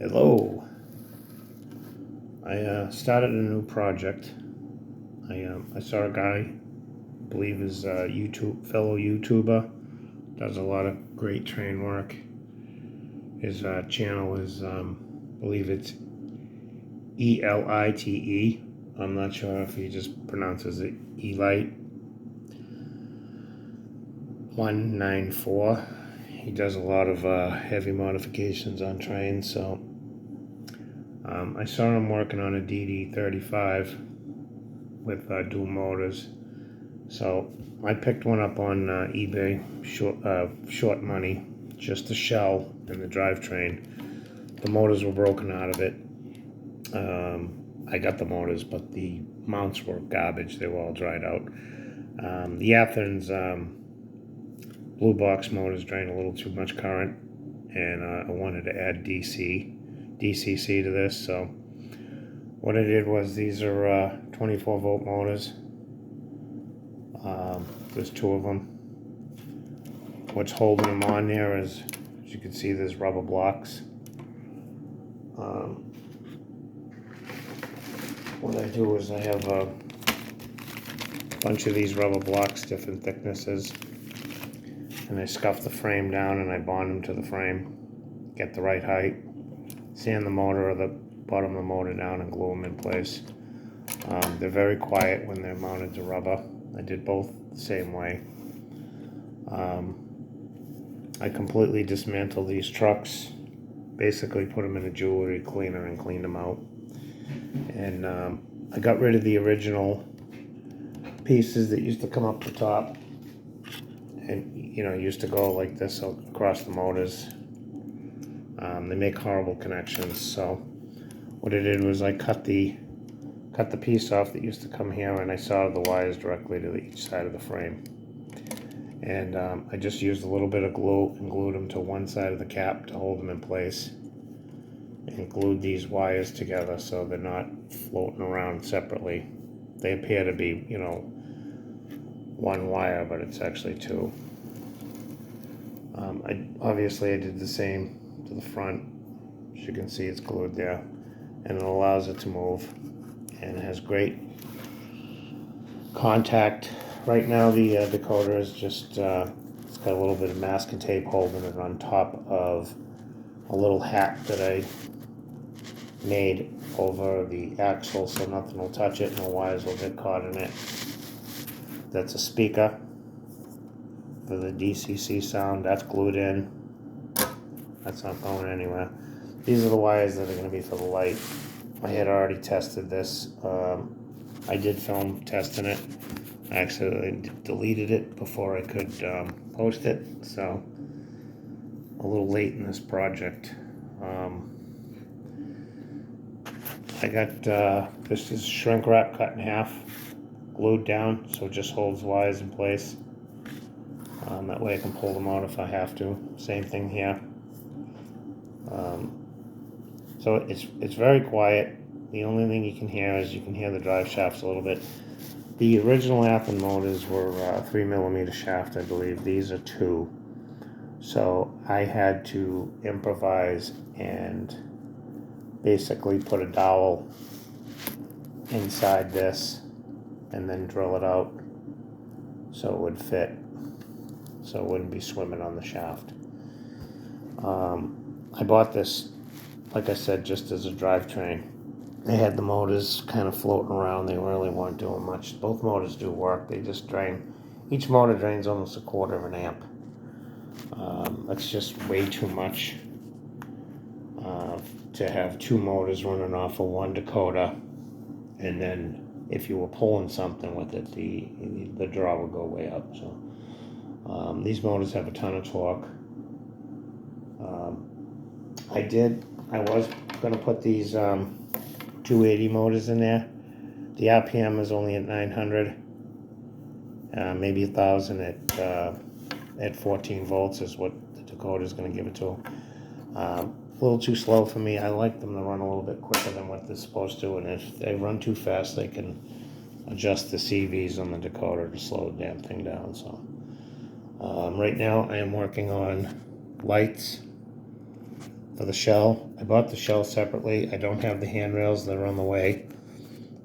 Hello. I started a new project. I saw a guy, I believe is a fellow YouTuber, does a lot of great train work. His channel is, I believe it's ELITE. I'm not sure if he just pronounces it Elite 194. He does a lot of heavy modifications on trains, so I saw him working on a DD35 with dual motors. So I picked one up on eBay, short money, just the shell and the drivetrain. The motors were broken out of it. I got the motors, but the mounts were garbage. They were all dried out. The Athearns blue box motors drain a little too much current, and I wanted to add DCC to this. So what I did was, these are 24 volt motors. There's two of them. What's holding them on there is, as you can see, there's rubber blocks. What I do is I have a bunch of these rubber blocks, different thicknesses, and I scuff the frame down and I bond them to the frame, get the right height, sand the motor or the bottom of the motor down and glue them in place. They're very quiet when they're mounted to rubber. I did both the same way. I completely dismantled these trucks, basically put them in a jewelry cleaner and cleaned them out. And I got rid of the original pieces that used to come up the top and, used to go like this across the motors. They make horrible connections, so what I did was I cut the piece off that used to come here, and I soldered the wires directly to each side of the frame. And I just used a little bit of glue and glued them to one side of the cap to hold them in place, and glued these wires together so they're not floating around separately. They appear to be, one wire, but it's actually two. Obviously I did the same to the front. As you can see, it's glued there, and it allows it to move, and it has great contact. Right now the decoder is just, it's got a little bit of masking tape holding it on top of a little hat that I made over the axle so nothing will touch it, no wires will get caught in it. That's a speaker for the DCC sound. That's glued in. That's not going anywhere. These are the wires that are going to be for the light. I had already tested this. I did film testing it. I actually deleted it before I could post it, so a little late in this project. I got this is shrink wrap cut in half, glued down, so it just holds wires in place. That way I can pull them out if I have to. Same thing here. So it's very quiet. The only thing you can hear is the drive shafts a little bit. The original Athearns motors were 3mm shaft, I believe. These are 2. So I had to improvise and basically put a dowel inside this and then drill it out so it would fit, so it wouldn't be swimming on the shaft. I bought this, like I said, just as a drivetrain. They had the motors kind of floating around. They really weren't doing much. Both motors do work. They just drain. Each motor drains almost a quarter of an amp. That's just way too much to have 2 motors running off of one decoder, and then if you were pulling something with it, the draw would go way up. So these motors have a ton of torque. I was going to put these 280 motors in there. The RPM is only at 900, maybe 1,000 at 14 volts is what the decoder is going to give it to. A little too slow for me. I like them to run a little bit quicker than what they're supposed to, and if they run too fast, they can adjust the CVs on the decoder to slow the damn thing down. So right now I am working on lights for the shell. I bought the shell separately. I don't have the handrails that are on the way.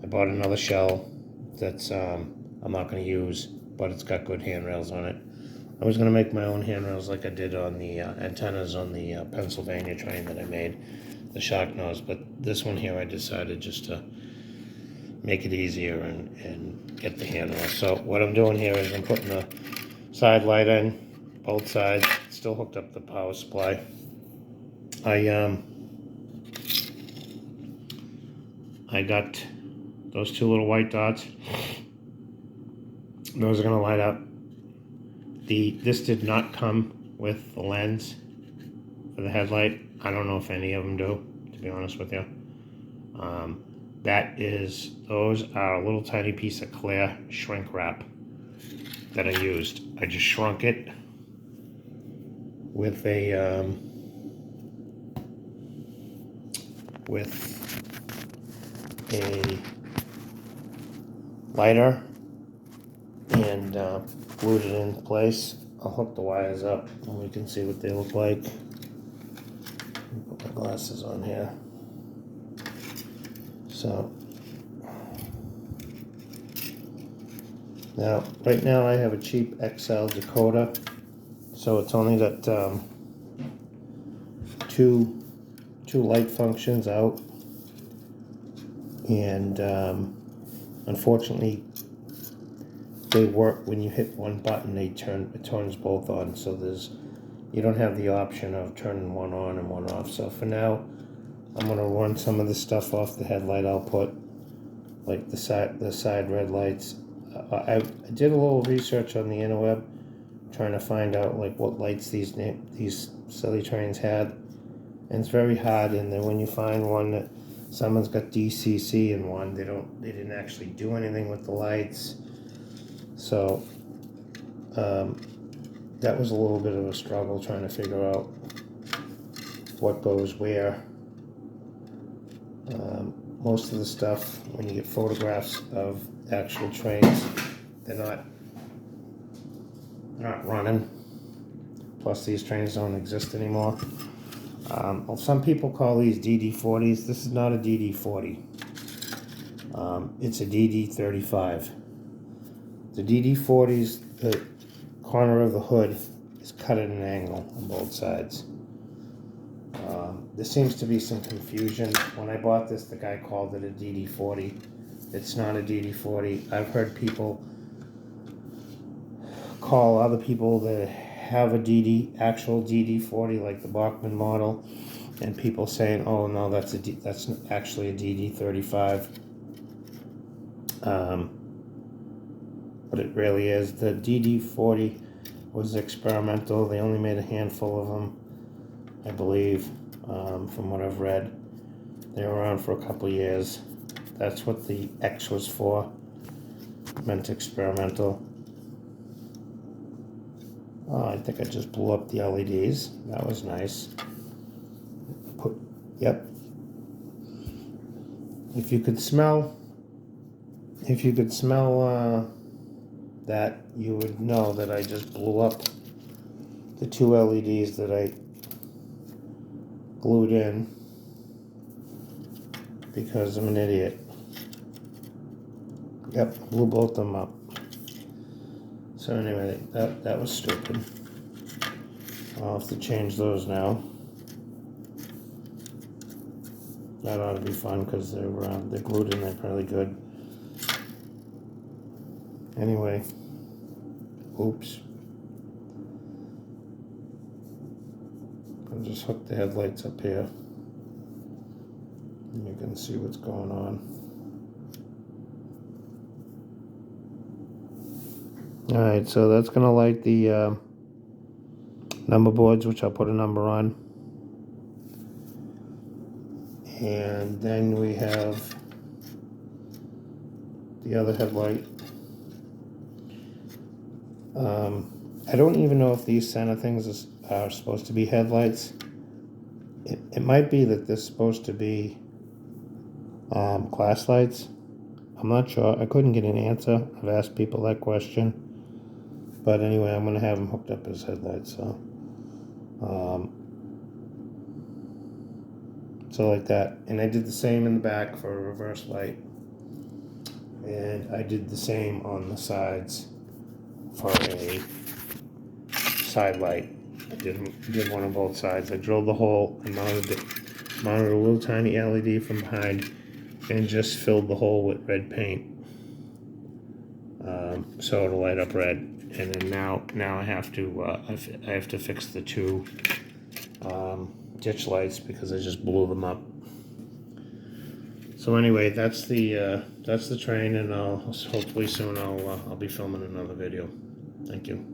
I bought another shell that's I'm not going to use, but it's got good handrails on it. I was going to make my own handrails like I did on the antennas on the Pennsylvania train that I made, the shark nose, but this one here I decided just to make it easier and get the handrail. So what I'm doing here is I'm putting the side light in, both sides, still hooked up the power supply. I got those two little white dots. Those are going to light up. This did not come with the lens for the headlight. I don't know if any of them do, to be honest with you. Those are a little tiny piece of clear shrink wrap that I used. I just shrunk it with a lighter and glued it in place. I'll hook the wires up and we can see what they look like. Put my glasses on here. So now, right now I have a cheap XL decoder, so it's only got two light functions out, and unfortunately they work when you hit one button. It turns both on, so you don't have the option of turning one on and one off. So for now, I'm gonna run some of the stuff off the headlight output, like the side red lights. I did a little research on the interweb, trying to find out like what lights these silly trains had, and it's very hard. And then when you find one that someone's got DCC in one, they didn't actually do anything with the lights. So that was a little bit of a struggle trying to figure out what goes where. Most of the stuff, when you get photographs of actual trains, they're not running. Plus, these trains don't exist anymore. Well, some people call these DD40s. This is not a DD40. It's a DD35. The DD40s, the corner of the hood is cut at an angle on both sides. There seems to be some confusion. When I bought this, the guy called it a DD40. It's not a DD40. I've heard people call other people that have a actual DD40, like the Bachmann model, and people saying, "Oh no, that's actually a DD35." But it really is. The DD40 was experimental. They only made a handful of them, I believe. From what I've read, they were around for a couple of years. That's what the X was for, meant experimental. Oh, I think I just blew up the LEDs. That was nice. Yep. If you could smell that, you would know that I just blew up the two LEDs that I glued in because I'm an idiot. Yep, blew both of them up. So anyway, that was stupid. I'll have to change those now. That ought to be fun because they're glued in there pretty good. Anyway, oops. I'll just hook the headlights up here, and you can see what's going on. Alright, so that's going to light the number boards, which I'll put a number on. And then we have the other headlight. I don't even know if these center things are supposed to be headlights. It might be that this is supposed to be class lights. I'm not sure. I couldn't get an answer. I've asked people that question. But anyway, I'm going to have them hooked up as headlights. So So like that. And I did the same in the back for a reverse light. And I did the same on the sides for a side light. I did one on both sides. I drilled the hole and mounted a little tiny LED from behind and just filled the hole with red paint. So it'll light up red. And then now I have to fix the two ditch lights because I just blew them up. So anyway, that's the train, and hopefully soon I'll be filming another video. Thank you.